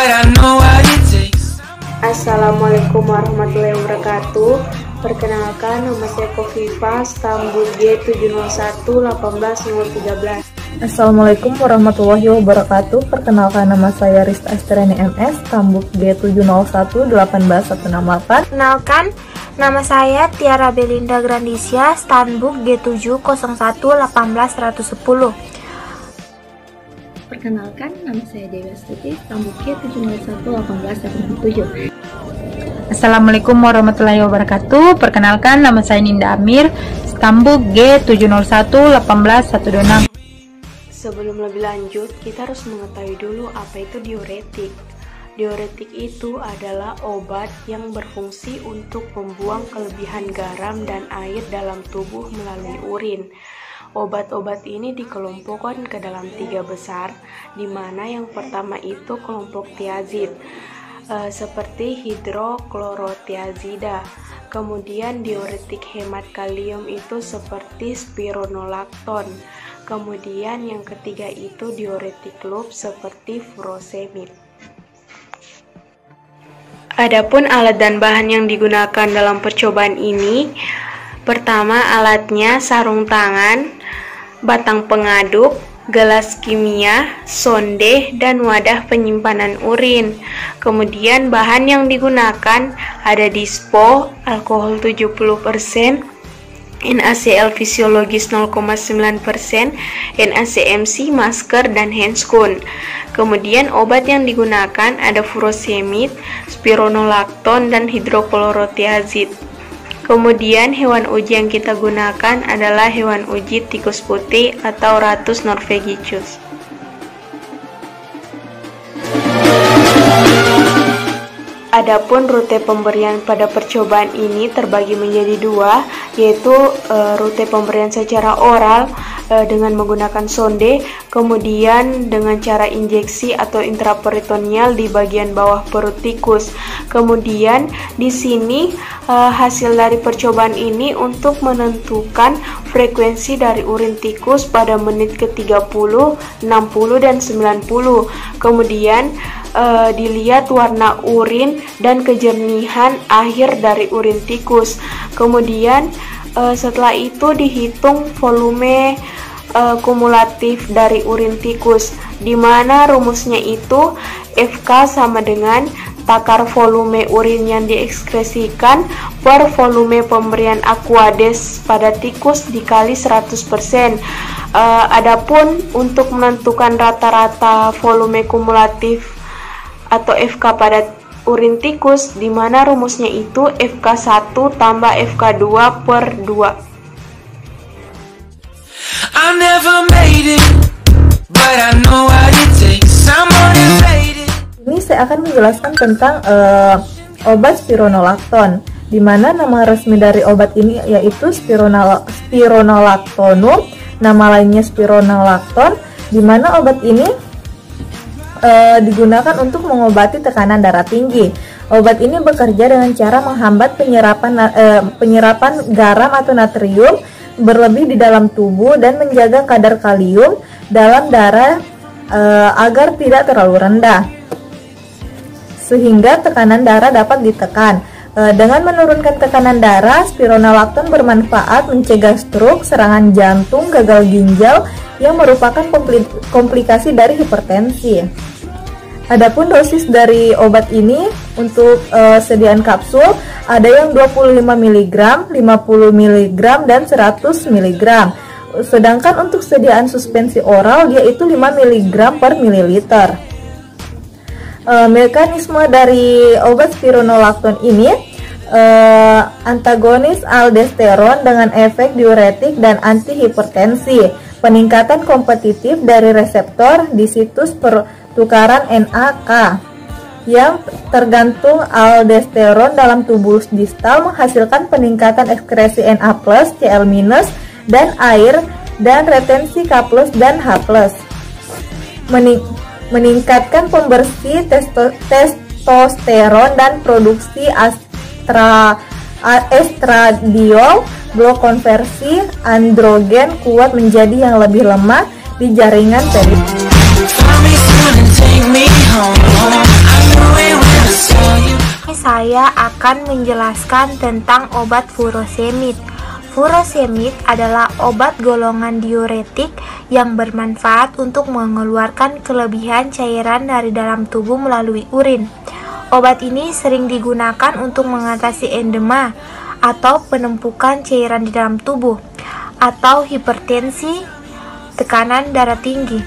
but I know what it takes. Assalamualaikum warahmatullahi wabarakatuh. Perkenalkan, nama saya Kofifa, Stambul G701-18013. Assalamualaikum warahmatullahi wabarakatuh. Perkenalkan, nama saya Rista Estereni MS, Stambul G701-18168. Perkenalkan, nama saya Tiara Belinda Grandisia, Stanbook G701-18110. Perkenalkan, nama saya Dewi Astuti, Stanbook G701-18187. Assalamualaikum warahmatullahi wabarakatuh. Perkenalkan, nama saya Ninda Amir, Stanbook G701-18126. Sebelum lebih lanjut, kita harus mengetahui dulu apa itu diuretik. Diuretik itu adalah obat yang berfungsi untuk membuang kelebihan garam dan air dalam tubuh melalui urin. Obat-obat ini dikelompokkan ke dalam 3 besar, di mana yang pertama itu kelompok tiazid, seperti hidroklorotiazida. Kemudian diuretik hemat kalium itu seperti spironolakton. Kemudian yang ketiga itu diuretik loop seperti furosemid. Adapun alat dan bahan yang digunakan dalam percobaan ini, pertama alatnya sarung tangan, batang pengaduk, gelas kimia, sonde, dan wadah penyimpanan urin. Kemudian bahan yang digunakan ada dispo, alkohol 70%, NaCl fisiologis 0,9%, NaCMC, masker, dan handscoon. Kemudian obat yang digunakan ada furosemid, spironolakton, dan hidroklorotiazid. Kemudian hewan uji yang kita gunakan adalah hewan uji tikus putih atau Ratus norvegicus. Adapun rute pemberian pada percobaan ini terbagi menjadi 2, yaitu rute pemberian secara oral dengan menggunakan sonde, kemudian dengan cara injeksi atau intraperitoneal di bagian bawah perut tikus. Kemudian di sini hasil dari percobaan ini untuk menentukan frekuensi dari urin tikus pada menit ke-30, 60, dan 90. Kemudian dilihat warna urin dan kejernihan akhir dari urin tikus. Kemudian setelah itu dihitung volume kumulatif dari urin tikus, di mana rumusnya itu FK sama dengan takar volume urin yang diekskresikan per volume pemberian Aquades pada tikus dikali 100%. Adapun untuk menentukan rata-rata volume kumulatif atau FK pada urin tikus, di mana rumusnya itu FK1 tambah FK2 per 2. I never made it, but I know what it takes. I'm motivated. Ini saya akan menjelaskan tentang obat spironolakton, di mana nama resmi dari obat ini yaitu spironolaktonum, nama lainnya spironolakton, di mana obat ini digunakan untuk mengobati tekanan darah tinggi. Obat ini bekerja dengan cara menghambat penyerapan garam atau natrium berlebih di dalam tubuh dan menjaga kadar kalium dalam darah agar tidak terlalu rendah, sehingga tekanan darah dapat ditekan. Dengan menurunkan tekanan darah, spironolakton bermanfaat mencegah stroke, serangan jantung, gagal ginjal yang merupakan komplikasi dari hipertensi. Adapun dosis dari obat ini untuk sediaan kapsul ada yang 25 mg, 50 mg, dan 100 mg. Sedangkan untuk sediaan suspensi oral yaitu 5 mg per mililiter. Mekanisme dari obat spironolakton ini antagonis aldosteron dengan efek diuretik dan antihipertensi, peningkatan kompetitif dari reseptor di situs pertukaran NAK yang tergantung aldosteron dalam tubuh distal, menghasilkan peningkatan ekskresi Na+, Cl-, dan air, dan retensi K+, dan H+. Meningkatkan pembersih testosteron dan produksi estradiol, blok konversi androgen kuat menjadi yang lebih lemah di jaringan periodik. saya akan menjelaskan tentang obat furosemid. Furosemid adalah obat golongan diuretik yang bermanfaat untuk mengeluarkan kelebihan cairan dari dalam tubuh melalui urin. Obat ini sering digunakan untuk mengatasi edema atau penumpukan cairan di dalam tubuh, atau hipertensi, tekanan darah tinggi.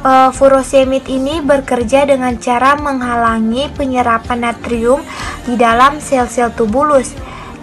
Furosemid ini bekerja dengan cara menghalangi penyerapan natrium di dalam sel-sel tubulus,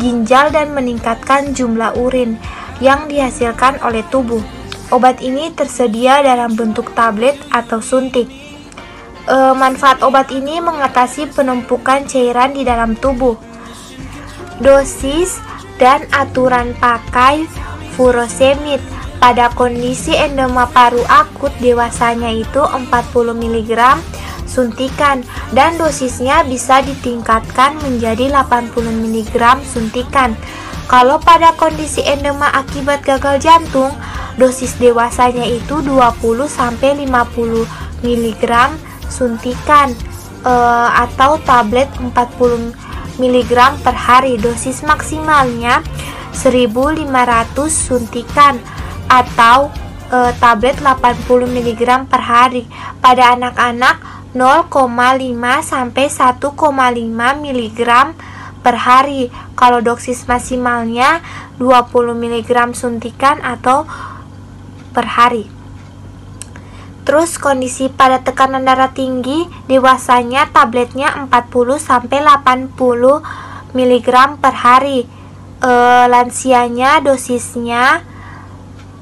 ginjal dan meningkatkan jumlah urin yang dihasilkan oleh tubuh. Obat ini tersedia dalam bentuk tablet atau suntik. Manfaat obat ini mengatasi penumpukan cairan di dalam tubuh. Dosis dan aturan pakai furosemid pada kondisi edema paru akut dewasanya itu 40 mg suntikan dan dosisnya bisa ditingkatkan menjadi 80 mg suntikan. Kalau pada kondisi edema akibat gagal jantung, dosis dewasanya itu 20-50 mg suntikan atau tablet 40 mg per hari. Dosis maksimalnya 1500 suntikan atau tablet 80 mg per hari. Pada anak-anak 0,5 sampai 1,5 mg per hari. Kalau dosis maksimalnya 20 mg suntikan atau per hari. Terus kondisi pada tekanan darah tinggi, dewasanya tabletnya 40 sampai 80 mg per hari. Lansianya dosisnya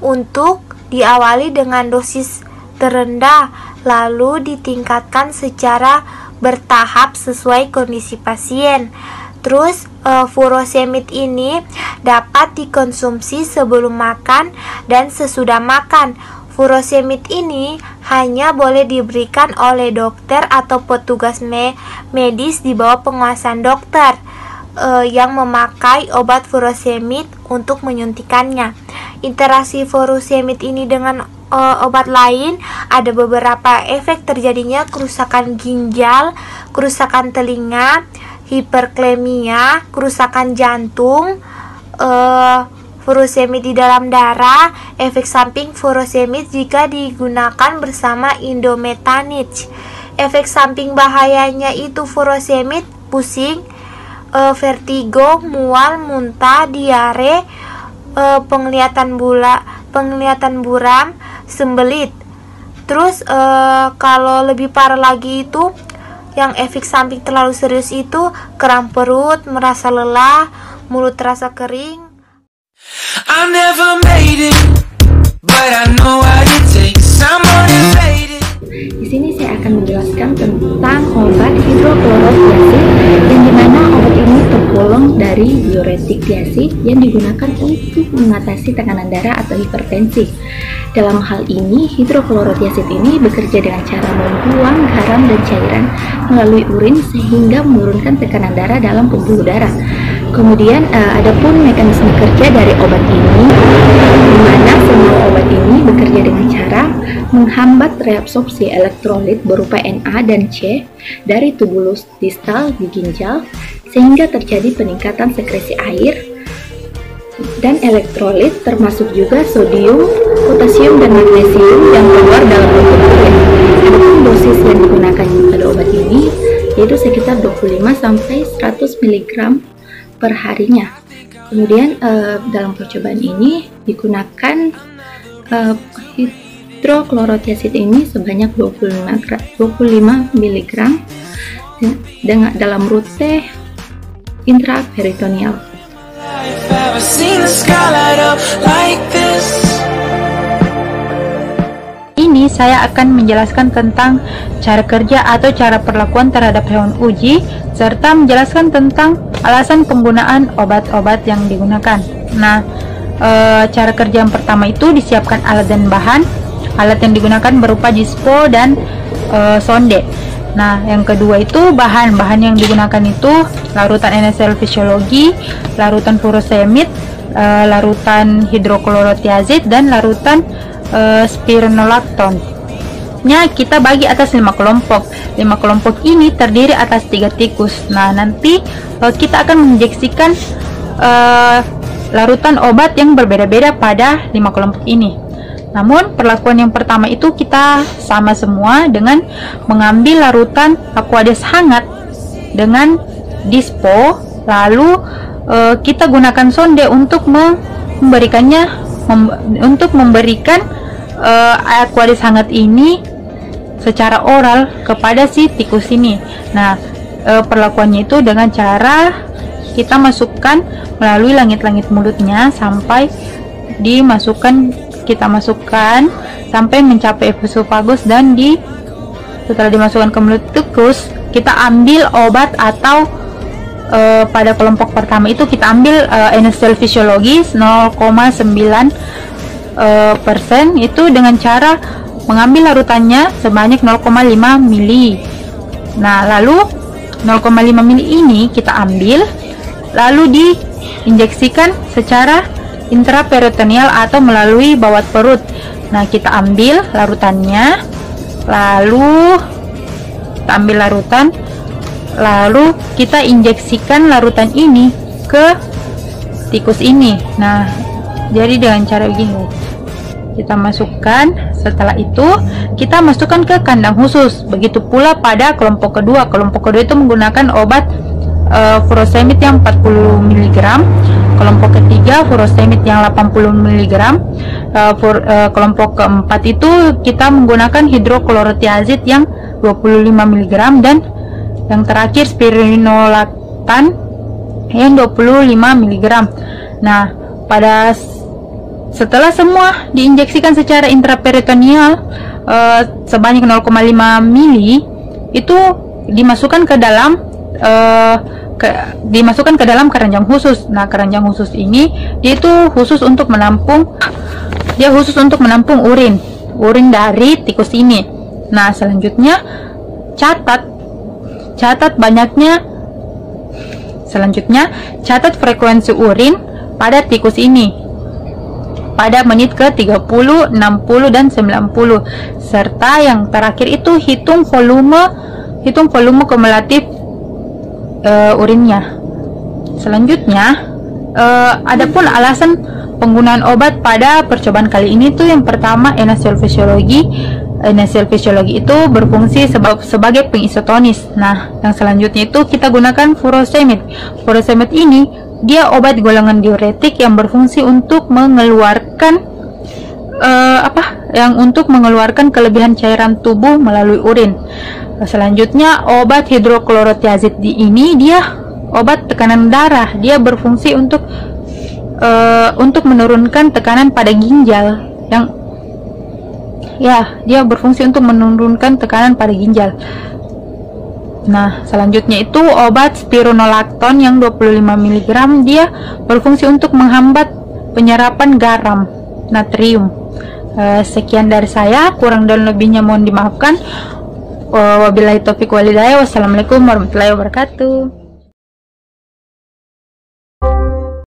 untuk diawali dengan dosis terendah, lalu ditingkatkan secara bertahap sesuai kondisi pasien. Terus furosemid ini dapat dikonsumsi sebelum makan dan sesudah makan. Furosemid ini hanya boleh diberikan oleh dokter atau petugas medis di bawah pengawasan dokter yang memakai obat furosemid untuk menyuntikannya. Interaksi furosemid ini dengan obat lain, ada beberapa efek terjadinya kerusakan ginjal, kerusakan telinga, hiperklemia, kerusakan jantung, furosemid di dalam darah, efek samping furosemid jika digunakan bersama indomethanid. Efek samping bahayanya itu furosemid, pusing, vertigo, mual, muntah, diare, penglihatan buram, sembelit. Terus kalau lebih parah lagi itu yang efek samping terlalu serius itu kram perut, merasa lelah, mulut terasa kering. I never made it, but I know what it takes. Someone invaded. Di sini saya akan menjelaskan tentang obat hidroklorothiazid, yang dimana obat ini tergolong dari diuretik diazid yang digunakan untuk mengatasi tekanan darah atau hipertensi. Dalam hal ini, hidroklorothiazid ini bekerja dengan cara membuang garam dan cairan melalui urin sehingga menurunkan tekanan darah dalam pembuluh darah. Kemudian adapun mekanisme kerja dari obat ini, di mana semua obat ini bekerja dengan cara menghambat reabsorpsi elektrolit berupa Na dan C dari tubulus distal di ginjal sehingga terjadi peningkatan sekresi air dan elektrolit termasuk juga sodium, potasium dan magnesium yang keluar dalam bentuk urin. Adapun dosis yang digunakan pada obat ini yaitu sekitar 25 sampai 100 mg per harinya. Kemudian dalam percobaan ini digunakan hidroklorothiazid ini sebanyak 25 mg dengan dalam rute intraperitoneal. Ini saya akan menjelaskan tentang cara kerja atau cara perlakuan terhadap hewan uji, serta menjelaskan tentang alasan penggunaan obat-obat yang digunakan. Nah, cara kerja yang pertama itu disiapkan alat dan bahan. Alat yang digunakan berupa dispo dan sonde. Nah, yang kedua itu bahan yang digunakan itu larutan NaCl fisiologi, larutan furosemid, larutan hidroklorothiazid, dan larutan spironolactone. kelompoknya kita bagi atas 5 kelompok. 5 kelompok ini terdiri atas 3 tikus. Nah, nanti kita akan menginjeksikan larutan obat yang berbeda-beda pada 5 kelompok ini. Namun perlakuan yang pertama itu kita sama semua dengan mengambil larutan Aquades hangat dengan dispo, lalu kita gunakan sonde untuk memberikan Aquades hangat ini secara oral kepada si tikus ini. Nah, perlakuannya itu dengan cara kita masukkan melalui langit-langit mulutnya sampai kita masukkan sampai mencapai esofagus, dan setelah dimasukkan ke mulut tikus kita ambil obat atau pada kelompok pertama itu kita ambil anestel fisiologis 0,9% itu dengan cara mengambil larutannya sebanyak 0,5 mili. Nah, lalu 0,5 mili ini kita ambil lalu diinjeksikan secara intraperitoneal atau melalui bawah perut. Nah, kita ambil larutannya, lalu kita injeksikan larutan ini ke tikus ini. Nah, jadi dengan cara begini kita masukkan. Setelah itu kita masukkan ke kandang khusus. Begitu pula pada kelompok kedua. Kelompok kedua itu menggunakan obat furosemid yang 40 mg, kelompok ketiga furosemid yang 80 mg, kelompok keempat itu kita menggunakan hidroklorotiazid yang 25 mg, dan yang terakhir spironolactone yang 25 mg. Nah, setelah semua diinjeksikan secara intraperitoneal sebanyak 0,5 mili itu dimasukkan ke dalam keranjang khusus. Nah, keranjang khusus ini dia khusus untuk menampung urin dari tikus ini. Nah, selanjutnya catat frekuensi urin pada tikus ini pada menit ke 30, 60 dan 90, serta yang terakhir itu hitung volume kumulatif urinnya. Selanjutnya adapun alasan penggunaan obat pada percobaan kali ini tuh yang pertama anestel fisiologi. Anestel fisiologi itu berfungsi sebagai pengisotonis. Nah, yang selanjutnya itu kita gunakan furosemid. Furosemid ini dia obat golongan diuretik yang berfungsi untuk mengeluarkan kelebihan cairan tubuh melalui urin. Selanjutnya obat hidroklorotiazid ini dia obat tekanan darah. Dia berfungsi untuk menurunkan tekanan pada ginjal Nah, selanjutnya itu obat spironolactone yang 25 mg dia berfungsi untuk menghambat penyerapan garam natrium. Sekian dari saya, kurang dan lebihnya mohon dimaafkan. Wabillahi taufiq walhidayah. Wassalamualaikum warahmatullahi wabarakatuh.